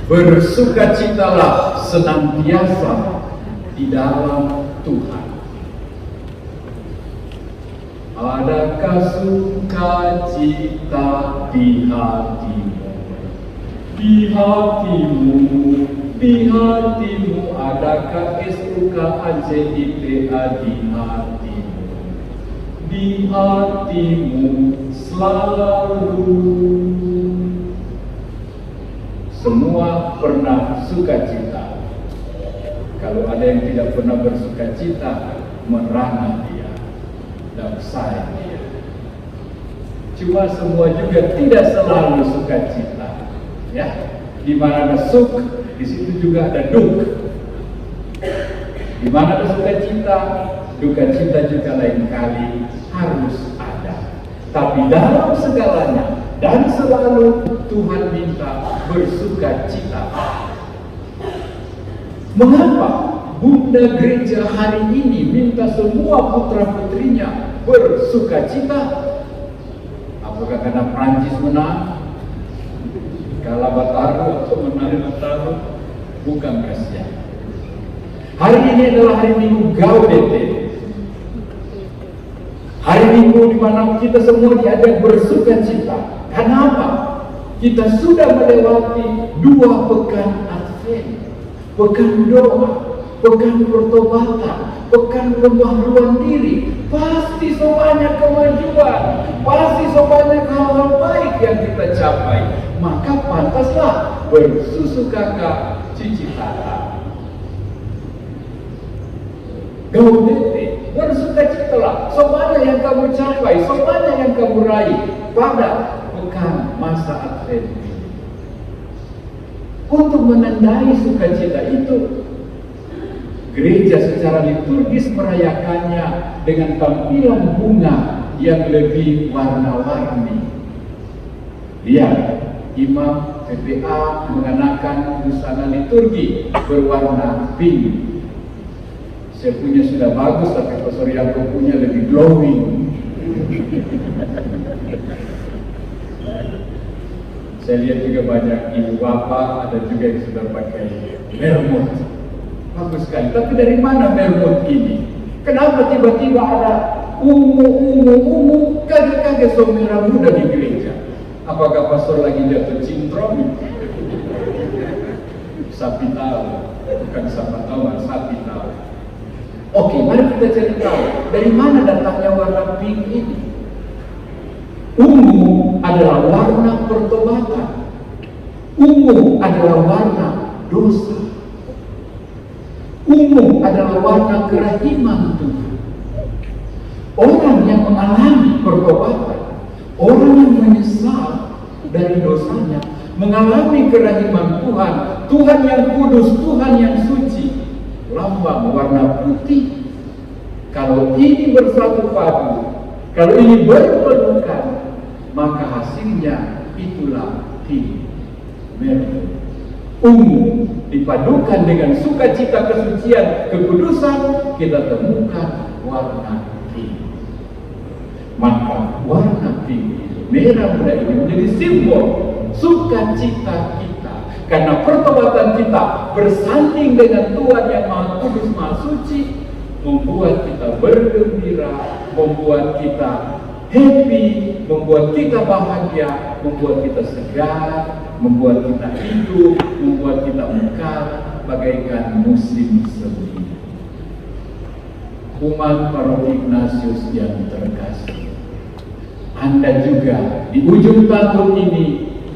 Bersukacitalah senantiasa di dalam Tuhan. Adakah sukacita di hatimu? Di hatimu, di hatimu, adakah SUKACITA di hatimu? Di hatimu selalu. Semua pernah sukacita. Kalau ada yang tidak pernah bersukacita, merana dia dan sayang dia. Cuma semua juga tidak selalu sukacita. Ya, di mana ada suk, di situ juga ada duk. Di mana ada sukacita, duka cita juga lain kali harus ada. Tapi dalam segalanya dan selalu Tuhan minta bersukacita. Mengapa Bunda Gereja hari ini minta semua putra-putrinya bersukacita? Apakah karena Prancis menang, kalah Bataru atau menang Bataru? Bukan, kasihan. Hari ini adalah hari Minggu Gaudete. Hari Minggu di mana kita semua diajak bersukacita. Kenapa? Kita sudah melewati 2 pekan Advent, pekan doa, pekan pertobatan, pekan pembaharuan diri. Pasti so banyak kemajuan, pasti so banyak hal-hal baik yang kita capai. Maka pantaslah bersusukaka cicitata. Gaudete, bersukacitalah. So banyak yang kamu capai, so banyak yang kamu raih pada pekan masa Advent ini. Untuk menandai sukacita itu, gereja secara liturgis merayakannya dengan tampilan bunga yang lebih warna-warni. Lihat, Imam PPA mengenakan busana liturgi berwarna pink. Saya punya sudah bagus, tapi Pastor Yakob punya lebih glowing. Saya lihat juga banyak ibu bapak, ada juga yang sudah pakai mermut. Bagus sekali. Tapi dari mana mermut ini? Kenapa tiba-tiba ada ungu, kaget-kaget so merah muda di gereja? Apakah pastor lagi jatuh cintrong? Sapi tahu, bukan sapi tahu. Oke, mari kita cari tahu dari mana datangnya warna pink ini. Ungu adalah warna pertobatan. Ungu adalah warna dosa. Ungu adalah warna kerahiman Tuhan. Orang yang mengalami pertobatan, orang yang menyesal dari dosanya, mengalami kerahiman Tuhan, Tuhan yang kudus, Tuhan yang suci, lambang warna putih. Kalau ini bersatu padu, kalau ini berpelukan, maka hasilnya itulah pink, merah, ungu dipadukan dengan sukacita kesucian kekudusan, kita temukan warna pink. Maka warna pink itu, merah muda ini menjadi simbol sukacita kita, karena pertobatan kita bersanding dengan Tuhan yang Maha Kudus, Maha Suci, membuat kita bergembira, membuat kita happy, membuat kita bahagia, membuat kita segar, membuat kita hidup, membuat kita mekar bagaikan musim semi. Umat Paroh Ignatius yang terkasih, Anda juga di ujung tahun ini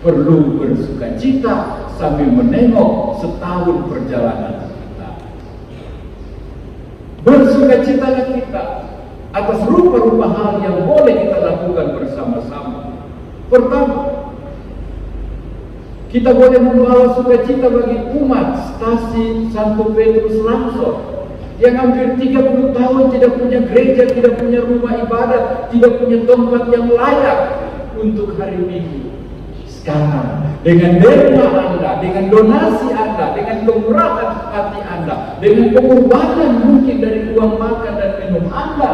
perlu bersukacita sambil menengok setahun perjalanan kita. Bersukacitalah kita atas rupa-rupa hal yang boleh kita lakukan bersama-sama. Pertama, kita boleh membawa sukacita bagi umat stasi Santo Petrus Langsor yang hampir 30 tahun tidak punya gereja, tidak punya rumah ibadat, tidak punya tempat yang layak untuk hari Minggu. Sekarang dengan derma Anda, dengan donasi Anda, dengan kemurahan hati Anda, dengan pengorbanan mungkin dari uang makan dan minum Anda,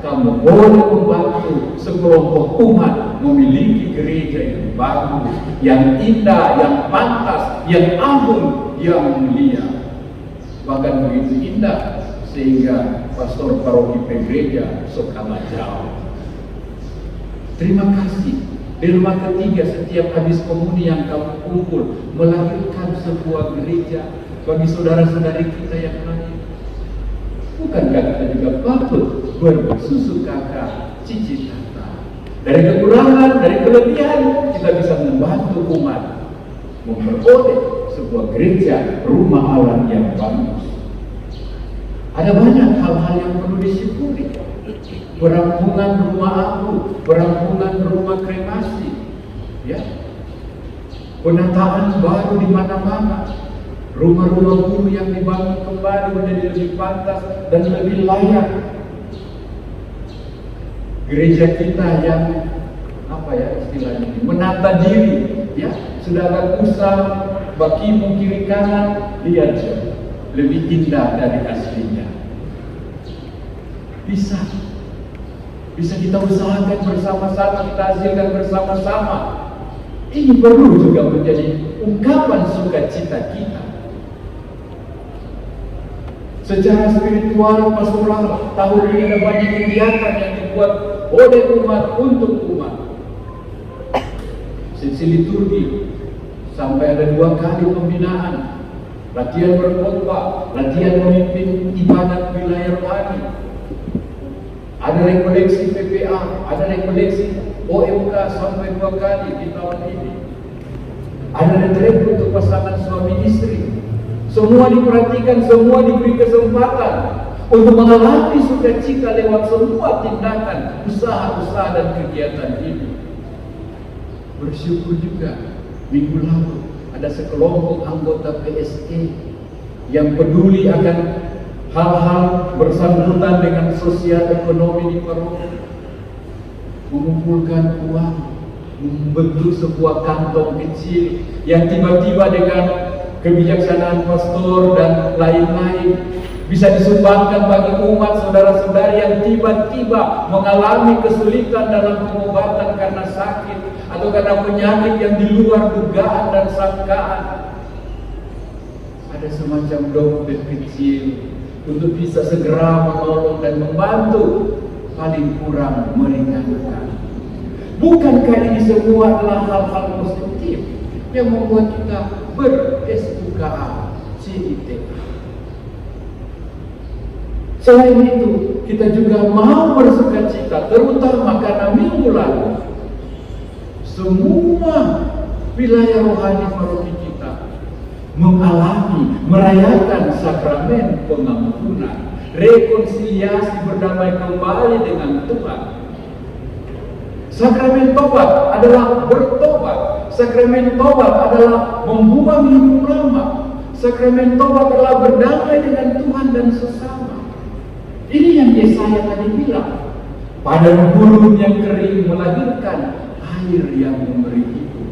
kamu boleh membantu sekelompok umat memiliki gereja yang bagus, yang indah, yang pantas, yang agung, yang mulia. Bahkan begitu indah sehingga pastor paroki gereja suka jauh. Terima kasih. Di rumah ketiga setiap habis komuni yang kamu kumpul melahirkan sebuah gereja bagi saudara-saudari kita yang lain. Bukankah kita juga patut bersusu kakak, cici tata? Dari kekurangan, dari kelebihan kita bisa membantu umat memperoleh sebuah gereja rumah Allah yang bagus. Ada banyak hal-hal yang perlu disyukuri. Perampungan rumah aku, perampungan rumah kremasi, ya, penataan baru di mana-mana, rumah-rumah guru yang dibangun kembali menjadi lebih pantas dan lebih layak. Gereja kita yang apa ya istilahnya, menata diri, ya, sudah ada pusat bakimu kiri kanan, lihat lebih indah dari aslinya. Bisa kita usahakan bersama-sama, kita hasilkan bersama-sama. Ini perlu juga menjadi ungkapan sukacita kita. Secara spiritual, pastoral, tahun ini ada banyak kegiatan yang dibuat oleh umat untuk umat. Sesi liturgi sampai ada 2 kali pembinaan, latihan berkhotbah, latihan memimpin ibadat wilayah rohani. Ada rekoleksi PPA, ada rekoleksi OMK sampai 2 kali di tahun ini. Ada retret untuk pasangan suami istri. Semua diperhatikan, semua diberi kesempatan untuk mengalami sukacita lewat semua tindakan, usaha-usaha dan kegiatan ini. Bersyukur juga minggu lalu ada sekelompok anggota PSE yang peduli akan hal-hal bersangkutan dengan sosial ekonomi di paroki, mengumpulkan uang, membentuk sebuah kantong kecil yang tiba-tiba dengan kebijaksanaan pastor dan lain-lain bisa disumbangkan bagi umat saudara-saudari yang tiba-tiba mengalami kesulitan dalam pengobatan karena sakit atau karena penyakit yang di luar dugaan dan sangkaan. Ada semacam dompet kecil untuk bisa segera menolong dan membantu, paling kurang meringankan. Bukankah ini semua adalah hal-hal positif yang membuat kita ber-SUKA CITA? Selain itu, kita juga mau bersukacita, terutama karena minggu lalu semua wilayah rohani paroki kita mengalami, merayakan sakramen pengampunan, rekonsiliasi, berdamai kembali dengan Tuhan. Sakramen tobat adalah bertobat. Sakramen tobat adalah membuang hidup lama. Sakramen tobat adalah berdamai dengan Tuhan dan sesama. Ini yang Yesaya tadi bilang, padang gurun yang kering melahirkan air yang memberi hidup.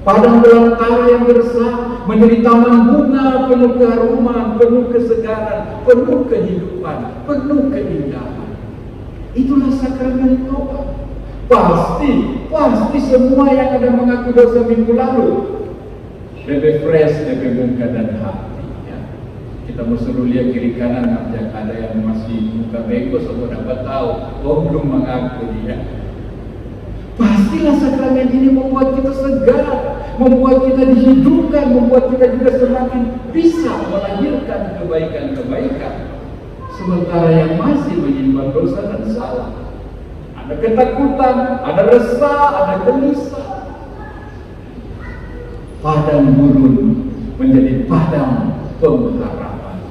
Padang belantara yang bersah menjadi taman bunga penuh keharuman, penuh kesegaran, penuh kehidupan, penuh keindahan. Itulah sakramen tobat. Pasti semua yang ada mengaku dosa minggu lalu lebih fresh, lebih muka dan hati. Ya. Kita mau suruh lihat kiri kanan, ada yang masih muka bego, semua dapat tahu, oh belum mengaku dia. Pastilah sakramen ini membuat kita segar, membuat kita dihidupkan, membuat kita juga semakin bisa melahirkan kebaikan-kebaikan. Sementara yang masih menyimpan dosa dan salah, ada ketakutan, ada resah, ada gelisah. Padang gurun menjadi padang pengharapan.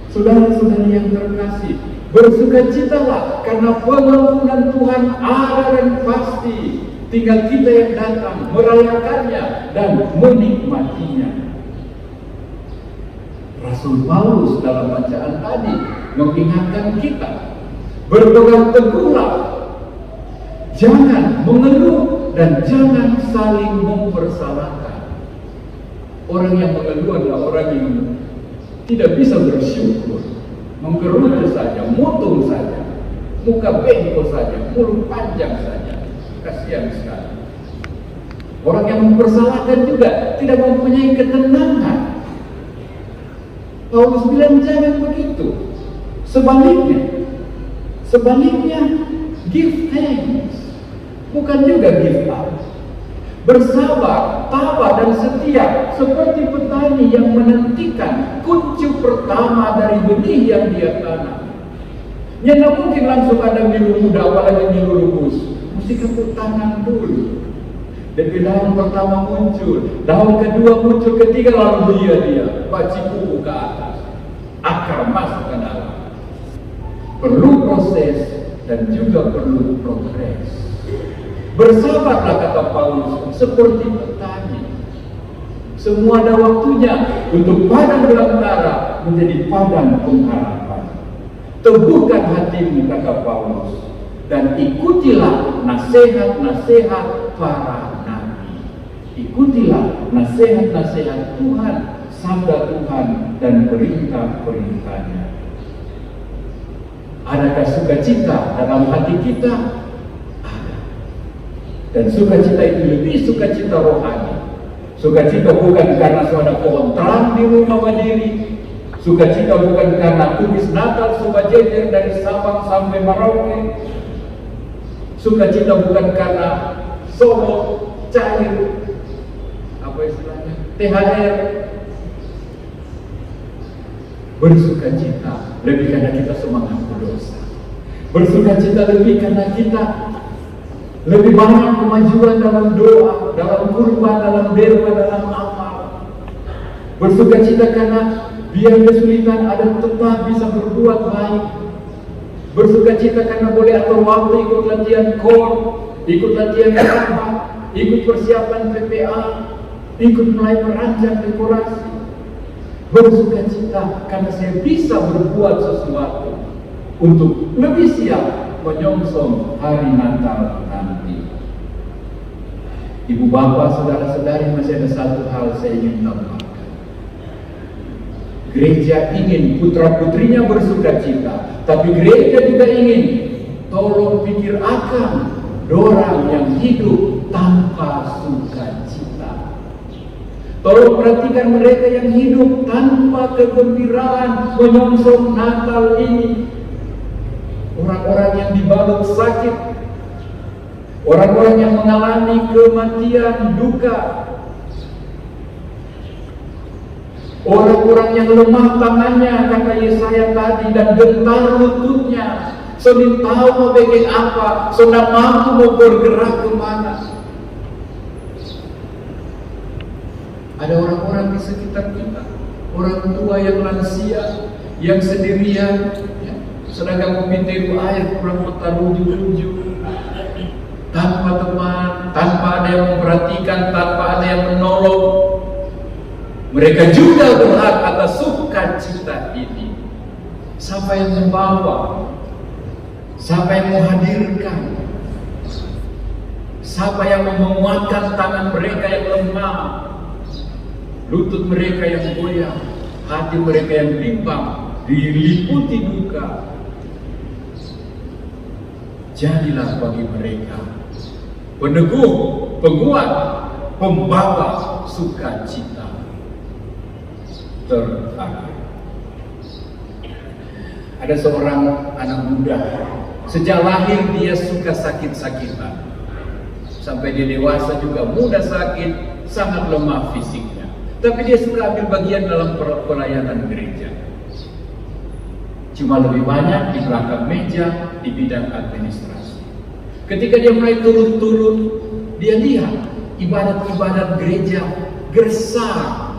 Saudara-saudari yang terkasih, bersukacitalah karena pengampunan Tuhan ada dan pasti. Tinggal kita yang datang merayakannya dan menikmatinya. Rasul Paulus dalam bacaan tadi mengingatkan kita, berpegang teguhlah, jangan mengeluh dan jangan saling mempersalahkan. Orang yang mengeluh adalah orang yang tidak bisa bersyukur. menggerutu saja, mutung saja, muka bengkok saja, mulut panjang saja. Kasihan sekali. Orang yang mempersalahkan juga tidak mempunyai ketenangan. Paulus bilang jangan begitu. Sebaliknya, give thanks, bukan juga give up. Bersabar, tabah dan setia seperti petani yang menantikan kuncup pertama dari benih yang dia tanam. Ya, tidak mungkin langsung ada milu muda, apalagi milu lupus. Mesti kamu tanam dulu. Dari daun pertama muncul, daun kedua muncul, ketiga lalu dia baci kuku ke atas, akar masuk ke dalam. Perlu proses dan juga perlu progres. Bersabarlah, kata Paulus, seperti petani. Semua ada waktunya untuk padang belantara menjadi padang pengharapan. Teguhkan hatimu, kata Paulus, dan ikutilah nasihat-nasihat para nabi. Ikutilah nasihat-nasihat Tuhan, sabda Tuhan, dan perintah-perintahnya. Adakah sukacita dalam hati kita? Ada. Dan sukacita itu lebih sukacita rohani. Sukacita bukan karena suara pohon terang di rumah berdiri. Sukacita bukan karena kubis Natal sebajejer dari Sabang sampai Merauke. Sukacita bukan karena Solo cair, apa istilahnya, THR. Bersukacita lebih karena kita semangat berdosa. Bersukacita lebih karena kita lebih banyak kemajuan dalam doa, dalam kurban, dalam derma, dalam amal. Bersukacita karena biar kesulitan ada tetap bisa berbuat baik. Bersukacita karena boleh atur waktu ikut latihan core, ikut latihan apa, ikut persiapan PPA, ikut mulai merancang dekorasi. Bersukacita karena saya bisa berbuat sesuatu untuk lebih siap menyongsong hari Natal nanti. Ibu bapak, saudara-saudari, masih ada satu hal saya ingin tambahkan. Gereja ingin putra-putrinya bersukacita, tapi gereja juga ingin tolong pikir akan dorang yang hidup tanpa sukacita. Tolong perhatikan mereka yang hidup tanpa kegembiraan menyongsong Natal ini. Orang-orang yang dibalut sakit, orang-orang yang mengalami kematian, duka, orang-orang yang lemah tangannya, kata Yesaya tadi, dan gentar lututnya, sudah tahu mau bikin apa, sudah mampu mau bergerak kemana. Ada orang-orang di sekitar kita, orang tua yang lansia, yang sendirian, ya, sedangkan mau pintu air kurang mata rujuk-rujuk, tanpa teman, tanpa ada yang memperhatikan, tanpa ada yang menolong. Mereka juga berhak atas sukacita ini. Siapa yang membawa? Siapa yang menghadirkan? Siapa yang menguatkan tangan mereka yang lemah? Lutut mereka yang goyah, hati mereka yang bimbang, diliputi duka. Jadilah bagi mereka peneguh, penguat, pembawa sukacita. Terakhir, ada seorang anak muda, sejak lahir dia suka sakit-sakitan, sampai dia dewasa juga mudah sakit, sangat lemah fisiknya, tapi dia suka ambil bagian dalam pelayanan gereja. Cuma lebih banyak di belakang meja di bidang administrasi. Ketika dia mulai turun-turun, dia lihat ibadat-ibadat gereja gersang.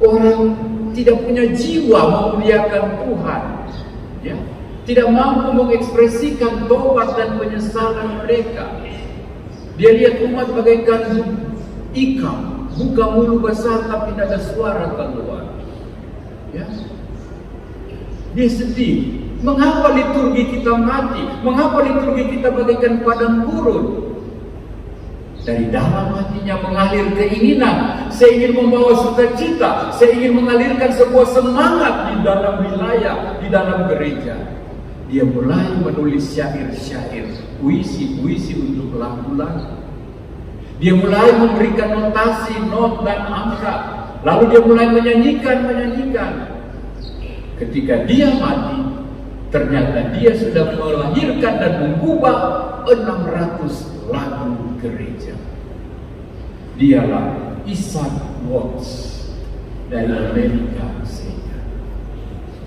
Orang tidak punya jiwa memuliakan Tuhan, ya, tidak mampu mengekspresikan tobat dan penyesalan mereka. Dia lihat umat bagaikan ikan, buka mulu besar tapi tidak ada suara keluar. Ya, dia sedih. Mengapa liturgi kita mati? Mengapa liturgi kita bagaikan padang gurun? Dari dalam hatinya mengalir keinginan, saya ingin membawa sukacita, saya ingin mengalirkan sebuah semangat di dalam wilayah, di dalam gereja. Dia mulai menulis syair-syair, puisi-puisi untuk lagu-lagu. Dia mulai memberikan notasi, not dan angka. Lalu dia mulai menyanyikan. Ketika dia mati, ternyata dia sudah melahirkan dan mengubah 600 lagu gereja. Dialah Isaac Watts dari Amerika Serikat.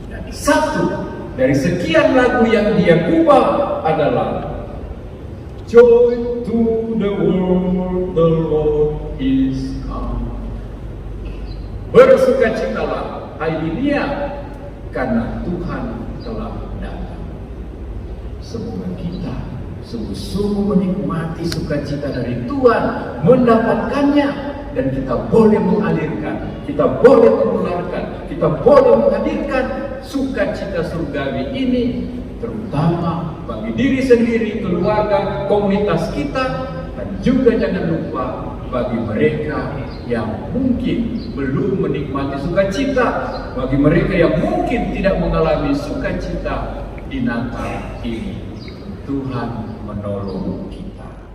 Dan satu dari sekian lagu yang dia ubah adalah Joy to the world, the Lord is come. Bersukacitalah, hai dunia, karena Tuhan telah datang. Semoga kita sungguh-sungguh menikmati sukacita dari Tuhan, mendapatkannya, dan kita boleh mengalirkan, kita boleh menularkan, kita boleh menghadirkan sukacita surgawi ini, terutama bagi diri sendiri, keluarga, komunitas kita, dan juga jangan lupa bagi mereka yang mungkin belum menikmati sukacita, bagi mereka yang mungkin tidak mengalami sukacita di Natal ini. Tuhan menolong kita.